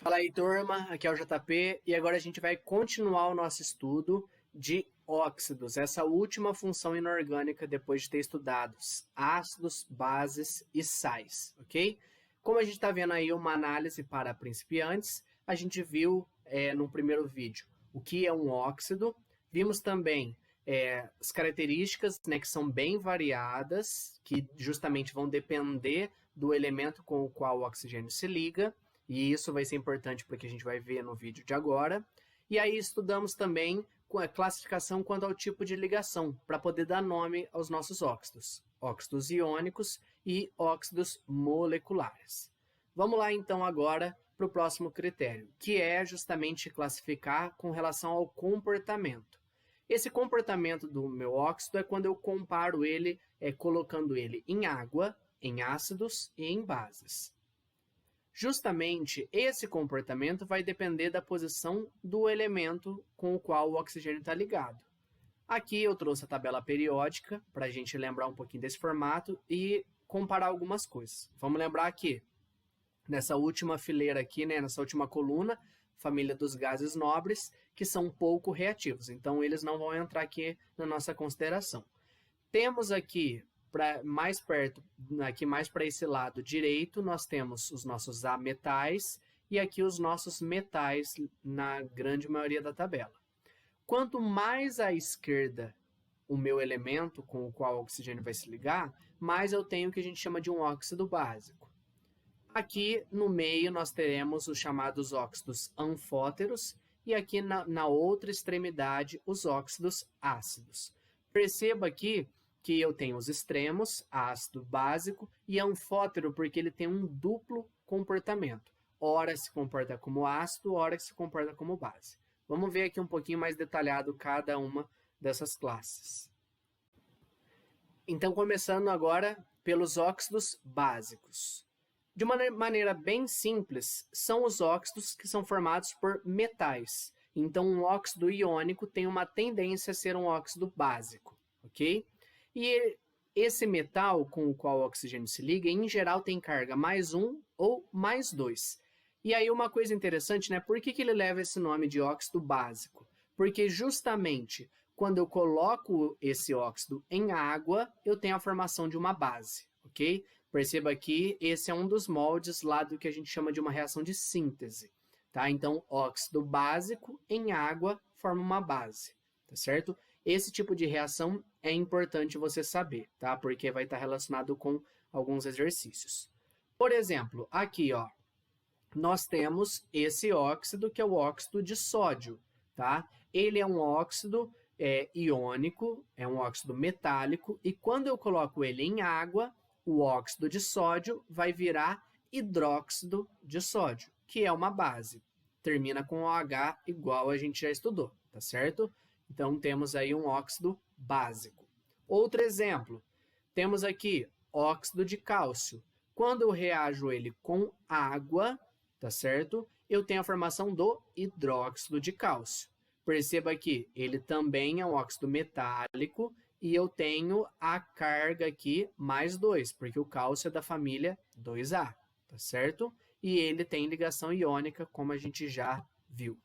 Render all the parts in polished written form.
Fala aí, turma, aqui é o JP e agora a gente vai continuar o nosso estudo de óxidos, essa última função inorgânica depois de ter estudado ácidos, bases e sais, ok? Como a gente está vendo aí uma análise para principiantes, a gente viu no primeiro vídeo o que é um óxido, vimos também as características, né, que são bem variadas, que justamente vão depender do elemento com o qual o oxigênio se liga, e isso vai ser importante porque a gente vai ver no vídeo de agora. E aí estudamos também a classificação quanto ao tipo de ligação, para poder dar nome aos nossos óxidos. Óxidos iônicos e óxidos moleculares. Vamos lá então agora para o próximo critério, que é justamente classificar com relação ao comportamento. Esse comportamento do meu óxido é quando eu comparo ele, colocando ele em água, em ácidos e em bases. Justamente esse comportamento vai depender da posição do elemento com o qual o oxigênio está ligado. Aqui eu trouxe a tabela periódica para a gente lembrar um pouquinho desse formato e comparar algumas coisas. Vamos lembrar aqui, nessa última fileira aqui, né, nessa última coluna, família dos gases nobres, que são pouco reativos. Então, eles não vão entrar aqui na nossa consideração. Temos aqui, mais perto, aqui mais para esse lado direito, nós temos os nossos ametais e aqui os nossos metais na grande maioria da tabela. Quanto mais à esquerda o meu elemento com o qual o oxigênio vai se ligar, mais eu tenho o que a gente chama de um óxido básico. Aqui no meio nós teremos os chamados óxidos anfóteros e aqui na outra extremidade os óxidos ácidos. Perceba aqui que eu tenho os extremos, ácido básico e anfótero, porque ele tem um duplo comportamento. Ora se comporta como ácido, ora se comporta como base. Vamos ver aqui um pouquinho mais detalhado cada uma dessas classes. Então, começando agora pelos óxidos básicos. De uma maneira bem simples, são os óxidos que são formados por metais. Então, um óxido iônico tem uma tendência a ser um óxido básico, ok? E esse metal com o qual o oxigênio se liga, em geral, tem carga +1 ou +2. E aí uma coisa interessante, né? Por que ele leva esse nome de óxido básico? Porque justamente quando eu coloco esse óxido em água, eu tenho a formação de uma base, ok? Perceba aqui, esse é um dos moldes lá do que a gente chama de uma reação de síntese, tá? Então, óxido básico em água forma uma base, tá certo? Esse tipo de reação é importante você saber, tá? Porque vai estar relacionado com alguns exercícios. Por exemplo, aqui, ó, nós temos esse óxido que é o óxido de sódio, tá? Ele é um óxido iônico, é um óxido metálico, e quando eu coloco ele em água, o óxido de sódio vai virar hidróxido de sódio, que é uma base. Termina com OH igual a gente já estudou, tá certo? Então, temos aí um óxido básico. Outro exemplo, temos aqui óxido de cálcio. Quando eu reajo ele com água, tá certo? Eu tenho a formação do hidróxido de cálcio. Perceba aqui, ele também é um óxido metálico e eu tenho a carga aqui +2, porque o cálcio é da família 2A, tá certo? E ele tem ligação iônica, como a gente já viu.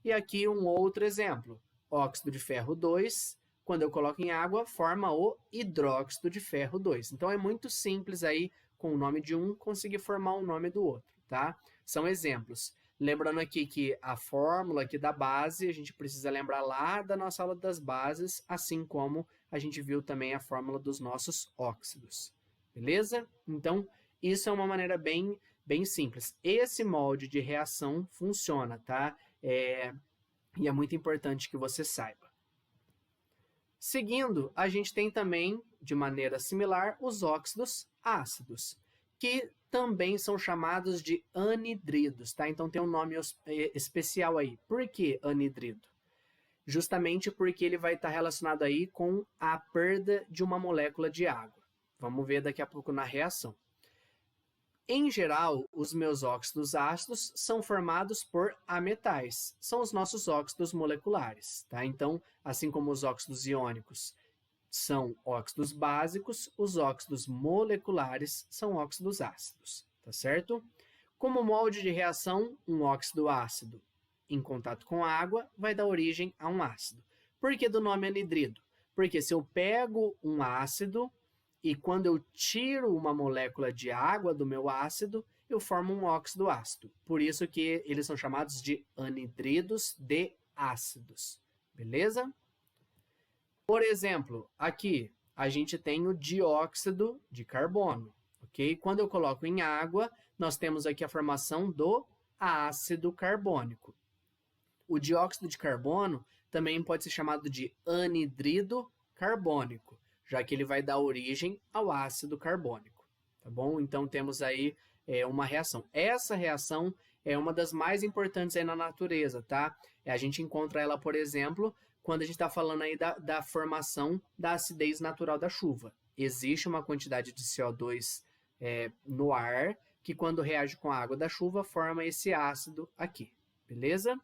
E aqui um outro exemplo. Óxido de ferro 2, quando eu coloco em água, forma o hidróxido de ferro 2. Então, é muito simples aí, com o nome de um, conseguir formar o nome do outro, tá? São exemplos. Lembrando aqui que a fórmula aqui da base, a gente precisa lembrar lá da nossa aula das bases, assim como a gente viu também a fórmula dos nossos óxidos. Beleza? Então, isso é uma maneira bem simples. Esse molde de reação funciona, tá? E é muito importante que você saiba. Seguindo, a gente tem também, de maneira similar, os óxidos ácidos, que também são chamados de anidridos, tá? Então tem um nome especial aí. Por que anidrido? Justamente porque ele vai estar relacionado aí com a perda de uma molécula de água. Vamos ver daqui a pouco na reação. Em geral, os meus óxidos ácidos são formados por ametais. São os nossos óxidos moleculares, tá? Então, assim como os óxidos iônicos são óxidos básicos, os óxidos moleculares são óxidos ácidos, tá certo? Como molde de reação, um óxido ácido em contato com água vai dar origem a um ácido. Por que do nome anidrido? Porque se eu pego um ácido e quando eu tiro uma molécula de água do meu ácido, eu formo um óxido ácido. Por isso que eles são chamados de anidridos de ácidos. Beleza? Por exemplo, aqui a gente tem o dióxido de carbono. Ok? Quando eu coloco em água, nós temos aqui a formação do ácido carbônico. O dióxido de carbono também pode ser chamado de anidrido carbônico, já que ele vai dar origem ao ácido carbônico, tá bom? Então, temos aí uma reação. Essa reação é uma das mais importantes aí na natureza, tá? A gente encontra ela, por exemplo, quando a gente está falando aí da formação da acidez natural da chuva. Existe uma quantidade de CO2 no ar, que quando reage com a água da chuva, forma esse ácido aqui, beleza?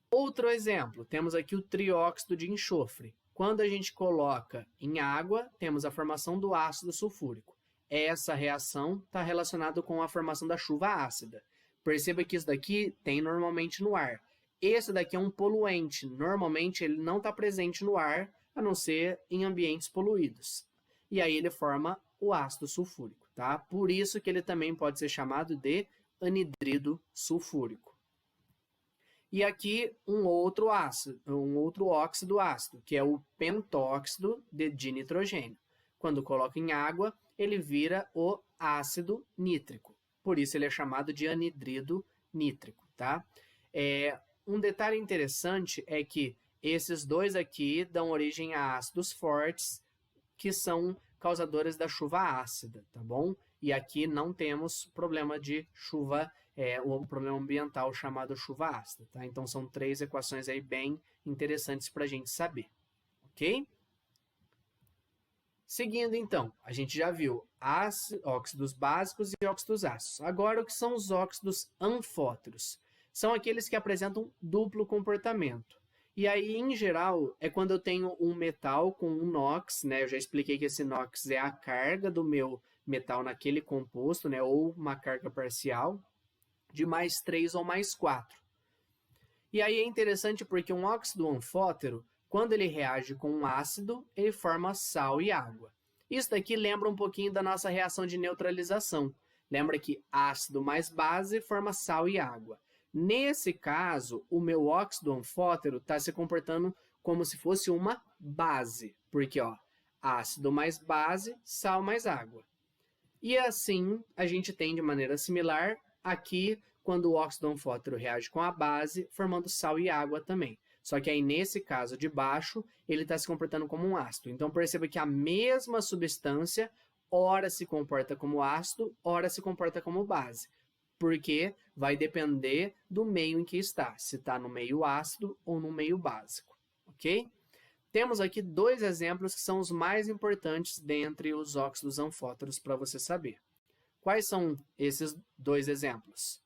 Outro exemplo, temos aqui o trióxido de enxofre. Quando a gente coloca em água, temos a formação do ácido sulfúrico. Essa reação está relacionada com a formação da chuva ácida. Perceba que isso daqui tem normalmente no ar. Esse daqui é um poluente. Normalmente ele não está presente no ar, a não ser em ambientes poluídos. E aí ele forma o ácido sulfúrico, tá? Por isso que ele também pode ser chamado de anidrido sulfúrico. E aqui um outro óxido ácido, que é o pentóxido de dinitrogênio. Quando coloca em água, ele vira o ácido nítrico. Por isso ele é chamado de anidrido nítrico, tá? Um detalhe interessante é que esses dois aqui dão origem a ácidos fortes, que são causadores da chuva ácida, tá bom? E aqui não temos problema de chuva o problema ambiental chamado chuva ácida, tá? Então, são 3 equações aí bem interessantes para a gente saber, ok? Seguindo, então, a gente já viu óxidos básicos e óxidos ácidos. Agora, o que são os óxidos anfóteros? São aqueles que apresentam duplo comportamento. E aí, em geral, é quando eu tenho um metal com um NOx, né? Eu já expliquei que esse NOx é a carga do meu metal naquele composto, né? Ou uma carga parcial de mais 3 ou mais 4. E aí é interessante porque um óxido anfótero, quando ele reage com um ácido, ele forma sal e água. Isso daqui lembra um pouquinho da nossa reação de neutralização. Lembra que ácido mais base forma sal e água. Nesse caso, o meu óxido anfótero está se comportando como se fosse uma base. Porque, ó, ácido mais base, sal mais água. E assim, a gente tem de maneira similar aqui, quando o óxido anfótero reage com a base, formando sal e água também. Só que aí, nesse caso de baixo, ele está se comportando como um ácido. Então, perceba que a mesma substância, ora se comporta como ácido, ora se comporta como base. Porque vai depender do meio em que está, se está no meio ácido ou no meio básico, ok? Temos aqui 2 exemplos que são os mais importantes dentre os óxidos anfóteros para você saber. Quais são esses 2 exemplos?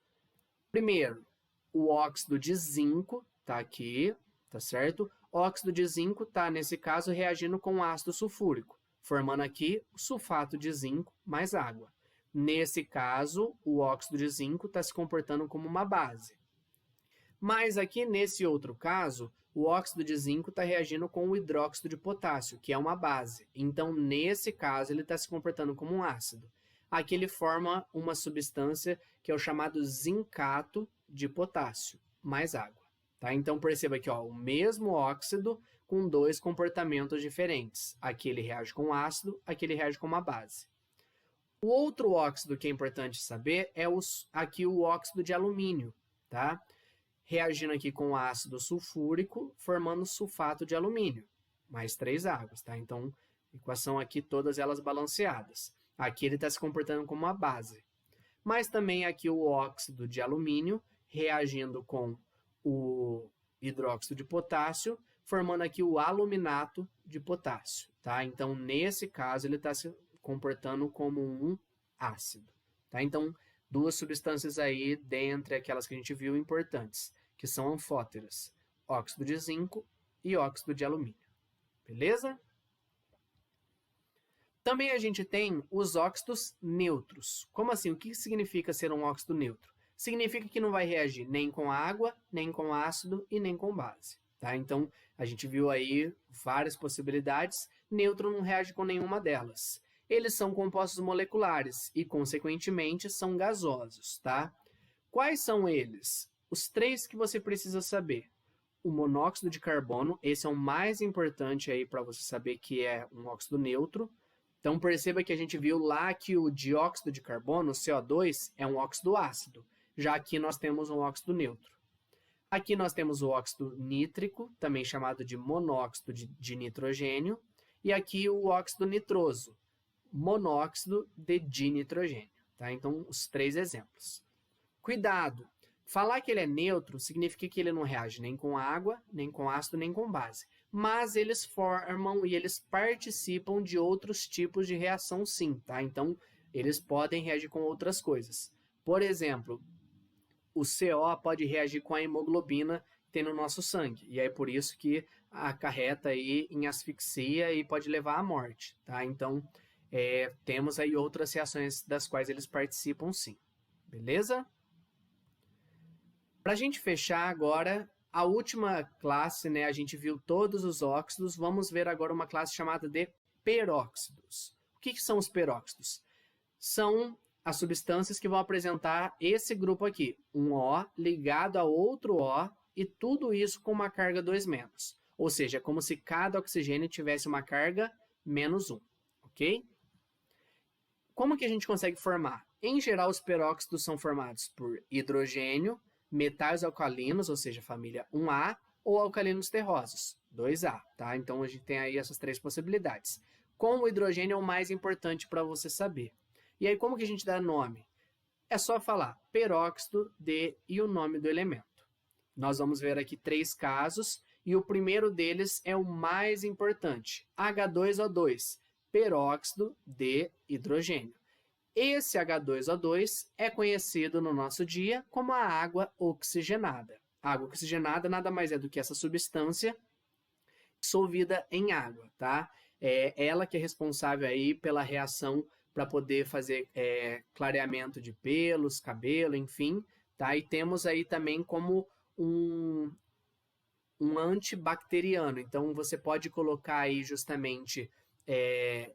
Primeiro, o óxido de zinco, está aqui, tá certo? O óxido de zinco está, nesse caso, reagindo com ácido sulfúrico, formando aqui o sulfato de zinco mais água. Nesse caso, o óxido de zinco está se comportando como uma base. Mas aqui, nesse outro caso, o óxido de zinco está reagindo com o hidróxido de potássio, que é uma base. Então, nesse caso, ele está se comportando como um ácido. Aqui ele forma uma substância que é o chamado zincato de potássio, mais água. Tá? Então, perceba aqui, ó, o mesmo óxido com 2 comportamentos diferentes. Aqui ele reage com ácido, aqui ele reage com uma base. O outro óxido que é importante saber é aqui o óxido de alumínio, tá? Reagindo aqui com o ácido sulfúrico, formando sulfato de alumínio, mais 3 águas, tá? Então, equação aqui, todas elas balanceadas. Aqui ele está se comportando como uma base. Mas também aqui o óxido de alumínio reagindo com o hidróxido de potássio, formando aqui o aluminato de potássio, tá? Então, nesse caso, ele está se comportando como um ácido, tá? Então, 2 substâncias aí, dentre aquelas que a gente viu, importantes, que são anfóteras, óxido de zinco e óxido de alumínio. Beleza? Também a gente tem os óxidos neutros. Como assim? O que significa ser um óxido neutro? Significa que não vai reagir nem com água, nem com ácido e nem com base. Tá? Então, a gente viu aí várias possibilidades. Neutro não reage com nenhuma delas. Eles são compostos moleculares e, consequentemente, são gasosos. Tá? Quais são eles? Os 3 que você precisa saber. O monóxido de carbono, esse é o mais importante aí para você saber que é um óxido neutro. Então, perceba que a gente viu lá que o dióxido de carbono, o CO2, é um óxido ácido. Já aqui nós temos um óxido neutro. Aqui nós temos o óxido nítrico, também chamado de monóxido de nitrogênio. E aqui o óxido nitroso, monóxido de dinitrogênio. Tá? Então, os 3 exemplos. Cuidado! Falar que ele é neutro significa que ele não reage nem com água, nem com ácido, nem com base. Mas eles formam e eles participam de outros tipos de reação sim, tá? Então, eles podem reagir com outras coisas. Por exemplo, o CO pode reagir com a hemoglobina que tem no nosso sangue. E é por isso que acarreta aí em asfixia e pode levar à morte, tá? Então, temos aí outras reações das quais eles participam sim. Beleza? Para a gente fechar agora, a última classe, né, a gente viu todos os óxidos, vamos ver agora uma classe chamada de peróxidos. O que são os peróxidos? São as substâncias que vão apresentar esse grupo aqui, um O ligado a outro O, e tudo isso com uma carga 2-. Ou seja, é como se cada oxigênio tivesse uma carga -1, ok? Como que a gente consegue formar? Em geral, os peróxidos são formados por hidrogênio, metais alcalinos, ou seja, família 1A, ou alcalinos terrosos, 2A, tá? Então, a gente tem aí essas 3 possibilidades. Com o hidrogênio é o mais importante para você saber. E aí, como que a gente dá nome? É só falar peróxido de e o nome do elemento. Nós vamos ver aqui 3 casos, e o primeiro deles é o mais importante, H2O2, peróxido de hidrogênio. Esse H2O2 é conhecido no nosso dia como a água oxigenada. A água oxigenada nada mais é do que essa substância dissolvida em água, tá? É ela que é responsável aí pela reação para poder fazer clareamento de pelos, cabelo, enfim, tá? E temos aí também como um antibacteriano. Então, você pode colocar aí justamente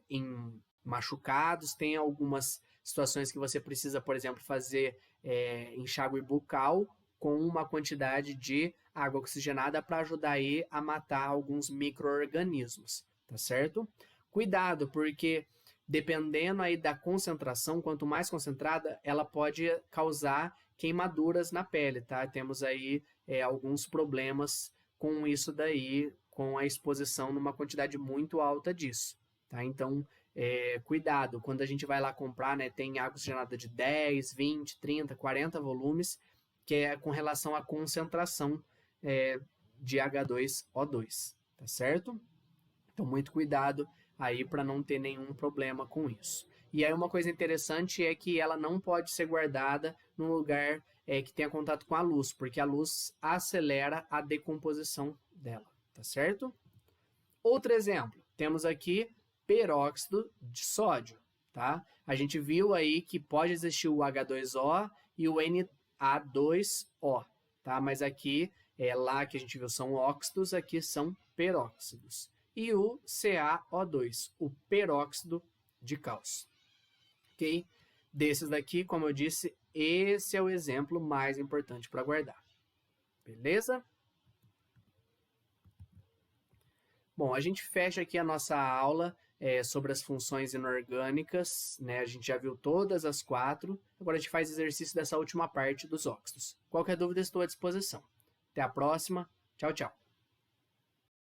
em machucados, tem algumas situações que você precisa, por exemplo, fazer enxágue bucal com uma quantidade de água oxigenada para ajudar aí a matar alguns micro-organismos, tá certo? Cuidado, porque dependendo aí da concentração, quanto mais concentrada, ela pode causar queimaduras na pele, tá? Temos aí alguns problemas com isso daí, com a exposição numa quantidade muito alta disso, tá? Então, cuidado, quando a gente vai lá comprar, né, tem água oxigenada de 10, 20, 30, 40 volumes, que é com relação à concentração de H2O2, tá certo? Então, muito cuidado aí para não ter nenhum problema com isso. E aí uma coisa interessante é que ela não pode ser guardada num lugar que tenha contato com a luz, porque a luz acelera a decomposição dela, tá certo? Outro exemplo, temos aqui peróxido de sódio, tá? A gente viu aí que pode existir o H2O e o Na2O, tá? Mas aqui, lá que a gente viu são óxidos, aqui são peróxidos. E o CaO2, o peróxido de cálcio, ok? Desses daqui, como eu disse, esse é o exemplo mais importante para guardar, beleza? Bom, a gente fecha aqui a nossa aula sobre as funções inorgânicas, né? A gente já viu todas as 4, agora a gente faz exercício dessa última parte dos óxidos. Qualquer dúvida, estou à disposição. Até a próxima, tchau, tchau.